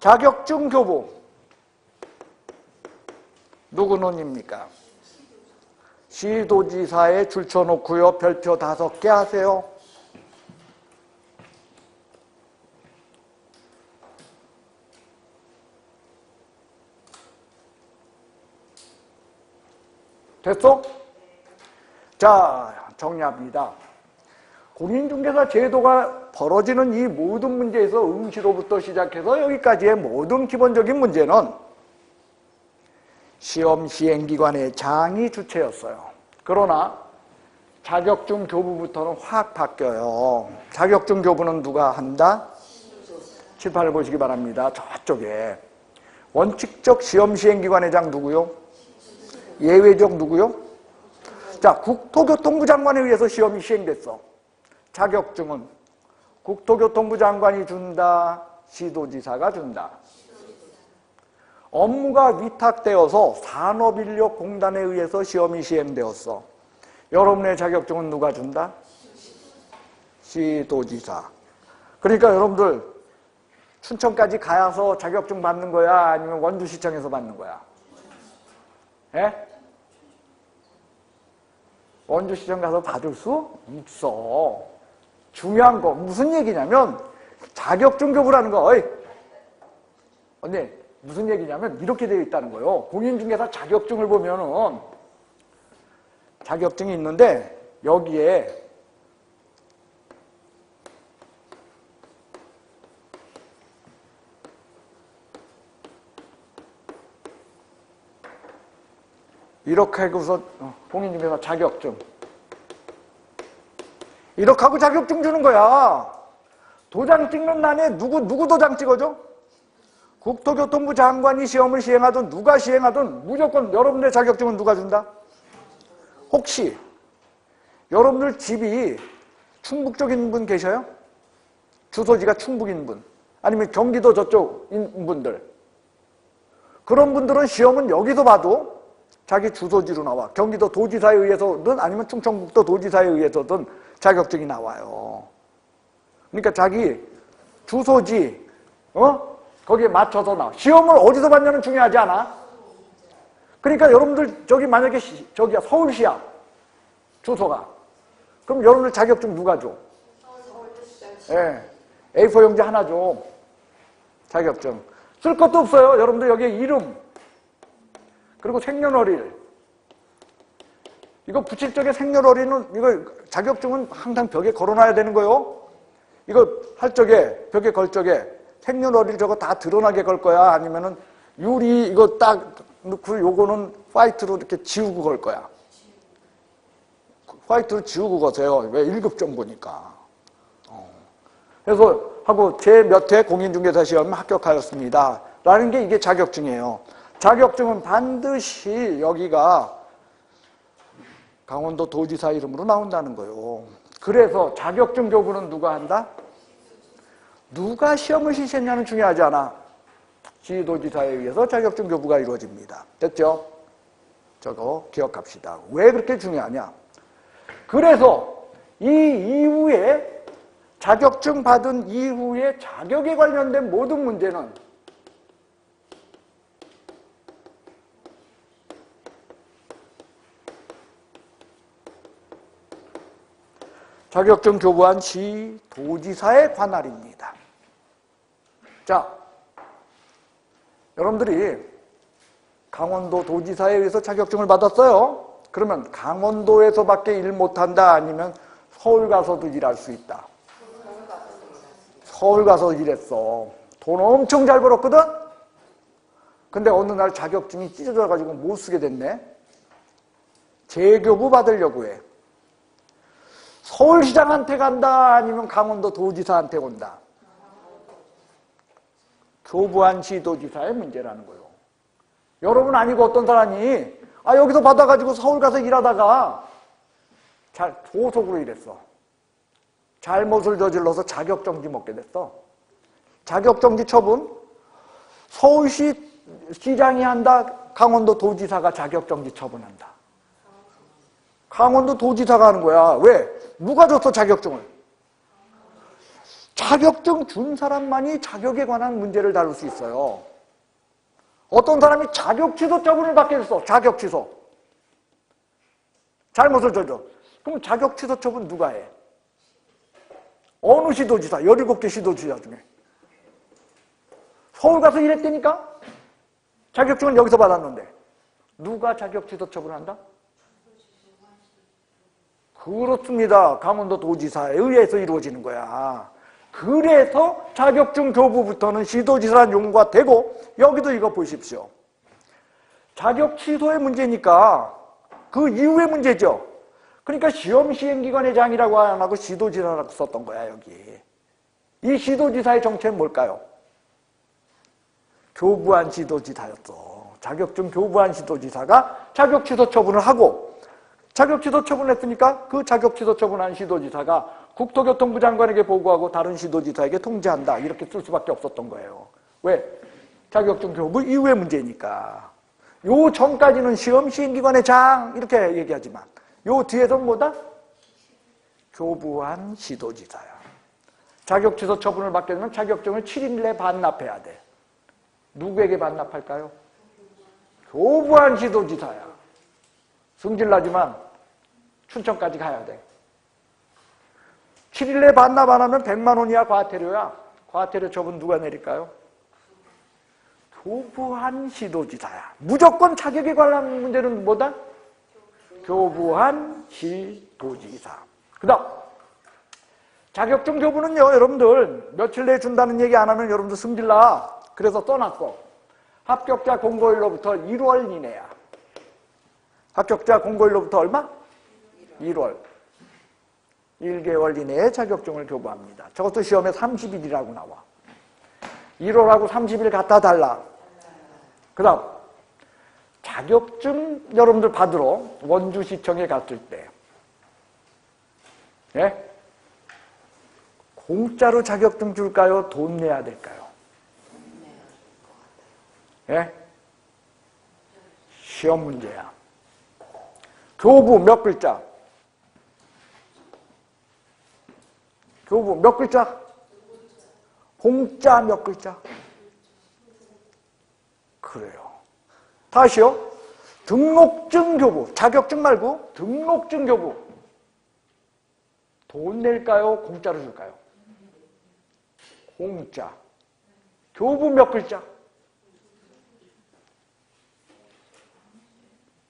자격증 교부 누구는입니까? 시도지사에 줄쳐놓고요, 별표 5개 하세요. 됐어? 자, 정리합니다. 공인중개사 제도가 벌어지는 이 모든 문제에서 응시로부터 시작해서 여기까지의 모든 기본적인 문제는 시험 시행기관의 장이 주체였어요. 그러나 자격증 교부부터는 확 바뀌어요. 자격증 교부는 누가 한다? 칠판을 보시기 바랍니다. 저쪽에. 원칙적 시험 시행기관의 장 누구요? 예외적 누구요? 자, 국토교통부 장관에 의해서 시험이 시행됐어. 자격증은 국토교통부 장관이 준다, 시도지사가 준다. 업무가 위탁되어서 산업인력공단에 의해서 시험이 시행되었어. 여러분의 자격증은 누가 준다? 시도지사. 그러니까 여러분들 춘천까지 가서 자격증 받는 거야? 아니면 원주시청에서 받는 거야? 예? 원주시청 가서 받을 수 있어. 중요한 거 무슨 얘기냐면 자격증 교부라는 거. 어이, 언니 무슨 얘기냐면 이렇게 되어 있다는 거예요. 공인중개사 자격증을 보면은 자격증이 있는데 여기에 이렇게 하고서 공인중개사 자격증 이렇게 하고 자격증 주는 거야. 도장 찍는 난에 누구 도장 찍어줘? 국토교통부 장관이 시험을 시행하든 누가 시행하든 무조건 여러분의 자격증은 누가 준다? 혹시 여러분들 집이 충북 쪽인 분 계셔요? 주소지가 충북인 분 아니면 경기도 저쪽인 분들, 그런 분들은 시험은 여기서 봐도 자기 주소지로 나와. 경기도 도지사에 의해서든 아니면 충청북도 도지사에 의해서든 자격증이 나와요. 그러니까 자기 주소지 거기에 맞춰서 나와. 시험을 어디서 받냐는 중요하지 않아. 그러니까 여러분들 저기 만약에 저기야 서울시야 주소가, 그럼 여러분들 자격증 누가 줘? 예, A4 용지 하나 줘. 자격증 쓸 것도 없어요. 여러분들 여기에 이름 그리고 생년월일 이거 붙일 적에 생년월일은 이거 자격증은 항상 벽에 걸어놔야 되는 거요. 이거 할 적에 벽에 걸 적에 생년월일 저거 다 드러나게 걸 거야? 아니면은 유리 이거 딱 넣고 요거는 화이트로 이렇게 지우고 걸 거야? 화이트로 지우고 거세요. 왜? 1급 정보니까. 그래서 하고 제 몇 회 공인중개사 시험 합격하였습니다. 라는 게 이게 자격증이에요. 자격증은 반드시 여기가 강원도 도지사 이름으로 나온다는 거예요. 그래서 자격증 교부는 누가 한다? 누가 시험을 실시했냐는 중요하지 않아. 시도지사에 의해서 자격증 교부가 이루어집니다. 됐죠? 저거 기억합시다. 왜 그렇게 중요하냐? 그래서 이 이후에 자격증 받은 이후에 자격에 관련된 모든 문제는 자격증 교부한 시도지사의 관할입니다. 자, 여러분들이 강원도 도지사에 의해서 자격증을 받았어요. 그러면 강원도에서밖에 일 못한다? 아니면 서울 가서도 일할 수 있다? 서울 가서 일했어. 돈 엄청 잘 벌었거든? 근데 어느 날 자격증이 찢어져가지고 못 쓰게 됐네. 재교부 받으려고 해. 서울시장한테 간다? 아니면 강원도 도지사한테 온다? 교부한 시도지사의 문제라는 거예요. 여러분 아니고 어떤 사람이 여기서 받아가지고 서울 가서 일하다가 조속으로 일했어. 잘못을 저질러서 자격정지 먹게 됐어. 자격정지 처분 서울시 시장이 한다? 강원도 도지사가 자격정지 처분한다? 강원도 도지사가 하는 거야. 왜? 누가 줬어 자격증을? 자격증 준 사람만이 자격에 관한 문제를 다룰 수 있어요. 어떤 사람이 자격 취소 처분을 받게 됐어. 자격 취소. 잘못을 저져. 그럼 자격 취소 처분 누가 해? 어느 시도지사? 17개 시도지사 중에. 서울 가서 일했다니까? 자격증은 여기서 받았는데. 누가 자격 취소 처분한다? 그렇습니다. 강원도 도지사에 의해서 이루어지는 거야. 그래서 자격증 교부부터는 시도지사라는 용어가 되고, 여기도 이거 보십시오. 자격 취소의 문제니까 그 이후의 문제죠. 그러니까 시험 시행기관회장이라고 안 하고 시도지사라고 썼던 거야, 여기. 이 시도지사의 정체는 뭘까요? 교부한 시도지사였어. 자격증 교부한 시도지사가 자격 취소 처분을 하고, 자격 취소 처분했으니까 그 자격 취소 처분한 시도지사가 국토교통부 장관에게 보고하고 다른 시도지사에게 통지한다. 이렇게 쓸 수밖에 없었던 거예요. 왜? 자격증 교부 이후의 문제니까. 요 전까지는 시험 시행기관회장 이렇게 얘기하지만 요 뒤에서는 뭐다? 교부한 시도지사야. 자격 취소 처분을 받게 되면 자격증을 7일 내에 반납해야 돼. 누구에게 반납할까요? 교부한 시도지사야. 승질나지만 춘천까지 가야 돼. 7일 내에 반납 안 하면 100만 원이야 과태료야. 과태료 처분 누가 내릴까요? 교부한 시도지사야. 무조건 자격에 관한 문제는 뭐다? 교부한 시도지사. 그 다음 자격증 교부는요, 여러분들 며칠 내에 준다는 얘기 안 하면 여러분들 승질나. 그래서 써놨어. 합격자 공고일로부터 1월 이내야. 합격자 공고일로부터 얼마? 1월. 1개월 이내에 자격증을 교부합니다. 저것도 시험에 30일이라고 나와. 1월하고 30일 갖다 달라. 그 다음 자격증 여러분들 받으러 원주시청에 갔을 때 예? 공짜로 자격증 줄까요? 돈 내야 될까요? 예? 시험 문제야. 교부 몇 글자? 교부 몇 글자? 공짜 몇 글자? 그래요. 다시요. 등록증 교부. 자격증 말고 등록증 교부. 돈 낼까요? 공짜로 줄까요? 공짜. 교부 몇 글자?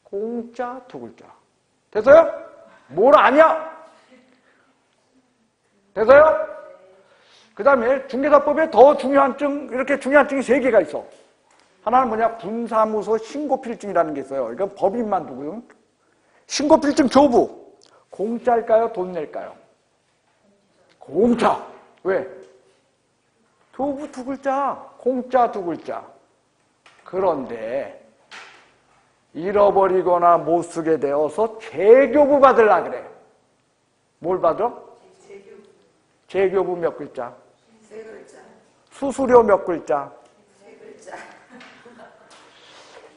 공짜 두 글자. 됐어요? 뭘 아냐? 됐어요? 그 다음에 중개사법에 더 중요한 증, 이렇게 중요한 증이 3개가 있어. 하나는 뭐냐? 분사무소 신고필증이라는 게 있어요. 이건 법인만 두고요. 신고필증 교부. 공짜일까요? 돈 낼까요? 공짜. 왜? 교부 두 글자. 공짜 두 글자. 그런데 잃어버리거나 못 쓰게 되어서 재교부 받으려 그래. 뭘 받아? 재교부 몇 글자? 세 글자. 수수료 몇 글자? 세 글자.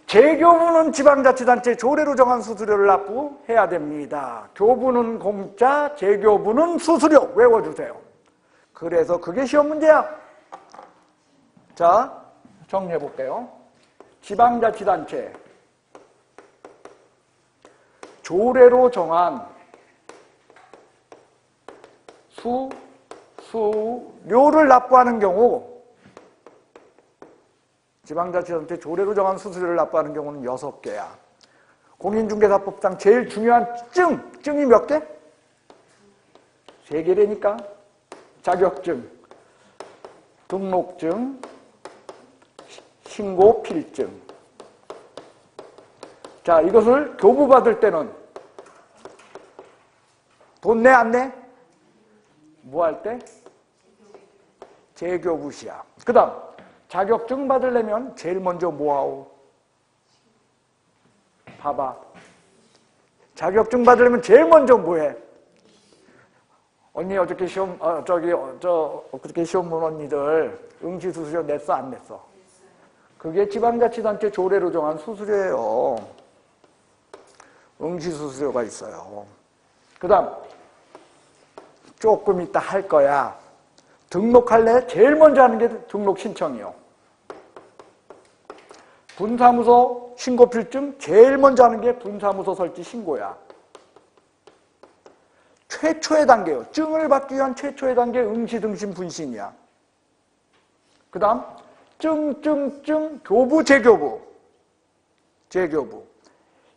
재교부는 지방자치단체 조례로 정한 수수료를 납부해야 됩니다. 교부는 공짜, 재교부는 수수료. 외워주세요. 그래서 그게 시험 문제야. 자, 정리해 볼게요. 지방자치단체 조례로 정한 수수료를 납부하는 경우, 지방자치단체 조례로 정한 수수료를 납부하는 경우는 6개야. 공인중개사법상 제일 중요한 증이 몇 개? 3개라니까. 자격증, 등록증, 신고필증. 자, 이것을 교부받을 때는 돈 내, 안 내? 뭐 할 때? 재교부시야. 그 다음 자격증 받으려면 제일 먼저 뭐하오? 봐봐. 자격증 받으려면 제일 먼저 뭐해? 언니 어저께 시험, 어저께 시험 본 언니들 응시수수료 냈어, 안 냈어? 그게 지방자치단체 조례로 정한 수수료예요. 응시수수료가 있어요. 그 다음 조금 이따 할 거야. 등록할래? 제일 먼저 하는 게 등록 신청이요. 분사무소 신고필증 제일 먼저 하는 게 분사무소 설치 신고야. 최초의 단계요. 증을 받기 위한 최초의 단계 응시등심 분신이야. 그 다음 증, 교부, 재교부.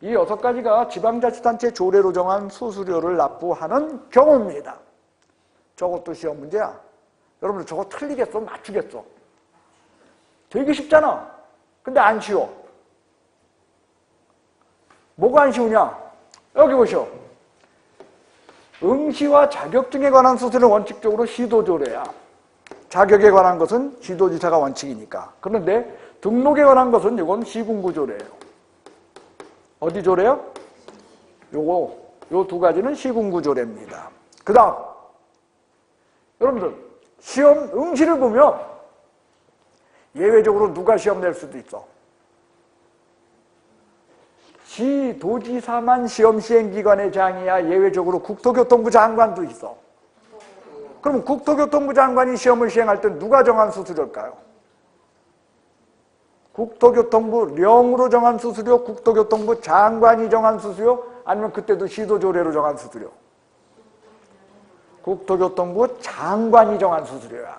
이 6가지가 지방자치단체 조례로 정한 수수료를 납부하는 경우입니다. 저것도 시험 문제야. 여러분들 저거 틀리겠어? 맞추겠어? 되게 쉽잖아. 근데 안 쉬워. 뭐가 안 쉬우냐? 여기 보시오. 응시와 자격증에 관한 수수료는 원칙적으로 시도조례야. 자격에 관한 것은 시도지사가 원칙이니까. 그런데 등록에 관한 것은 이건 시군구조례예요. 어디 조례요? 요 2가지는 시군구조례입니다. 그 다음 여러분들 시험 응시를 보면 예외적으로 누가 시험 낼 수도 있어. 시도지사만 시험 시행기관의 장이야. 예외적으로 국토교통부 장관도 있어. 그럼 국토교통부 장관이 시험을 시행할 때 누가 정한 수수료일까요? 국토교통부령으로 정한 수수료, 국토교통부 장관이 정한 수수료, 아니면 그때도 시도조례로 정한 수수료? 국토교통부 장관이 정한 수수료야.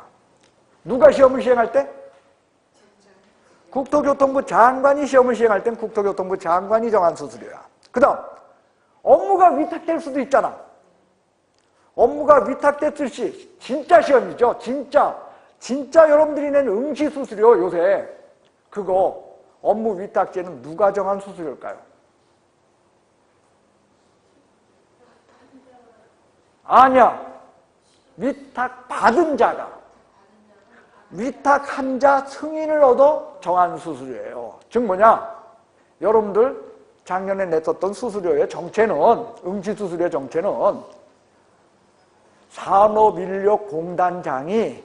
누가 시험을 시행할 때? 국토교통부 장관이 시험을 시행할 땐 국토교통부 장관이 정한 수수료야. 그 다음 업무가 위탁될 수도 있잖아. 업무가 위탁됐을 시 진짜 시험이죠. 진짜 여러분들이 낸 응시 수수료 요새 그거 업무 위탁제는 누가 정한 수수료일까요? 아니야. 위탁받은 자가. 위탁한 자 승인을 얻어 정한 수수료예요. 즉 뭐냐? 여러분들 작년에 냈었던 수수료의 정체는, 응시 수수료의 정체는 산업인력공단장이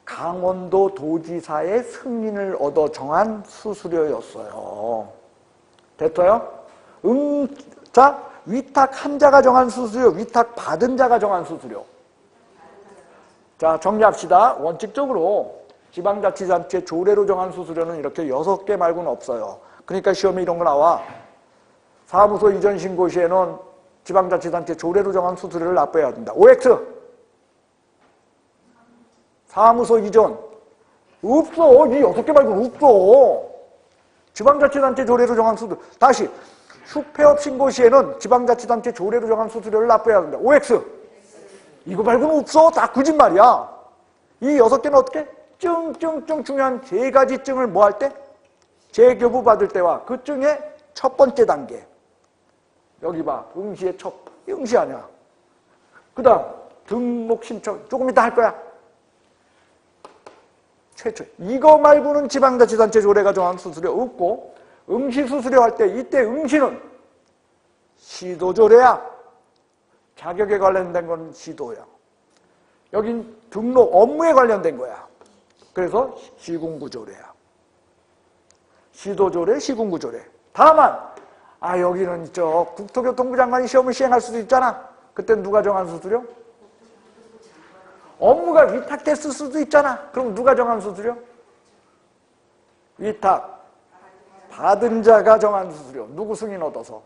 강원도 도지사의 승인을 얻어 정한 수수료였어요. 됐어요? 자, 위탁한 자가 정한 수수료, 위탁받은 자가 정한 수수료. 자, 정리합시다. 원칙적으로 지방자치단체 조례로 정한 수수료는 이렇게 6개 말고는 없어요. 그러니까 시험에 이런 거 나와. 사무소 이전 신고 시에는 지방자치단체 조례로 정한 수수료를 납부해야 된다. OX. 사무소 이전. 없어. 이 6개 말고는 없어. 지방자치단체 조례로 정한 수수료. 다시. 숙폐업 신고 시에는 지방자치단체 조례로 정한 수수료를 납부해야 된다. OX. 이거 말고는 없어. 다 거짓말이야. 이 6개는 어떻게? 중요한 3가지 증을 뭐 할 때? 재교부 받을 때와 그 증의 첫 번째 단계. 여기 봐. 응시의 응시 아니야. 그 다음 등록 신청. 조금 이따 할 거야. 최초. 이거 말고는 지방자치단체 조례가 정한 수수료 없고 응시 수수료 할 때 이때 응시는 시도조례야. 자격에 관련된 건 시도야. 여긴 등록 업무에 관련된 거야. 그래서 시군구조례야. 시도조례, 시군구조례. 다만 여기는 국토교통부 장관이 시험을 시행할 수도 있잖아. 그때 누가 정한 수수료? 업무가 위탁됐을 수도 있잖아. 그럼 누가 정한 수수료? 위탁 받은 자가 정한 수수료. 누구 승인 얻어서?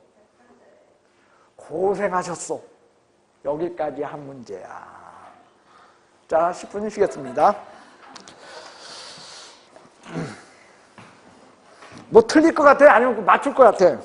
고생하셨어. 여기까지 한 문제야. 자, 10분 쉬겠습니다. 뭐 틀릴 것 같아? 아니면 맞출 것 같아?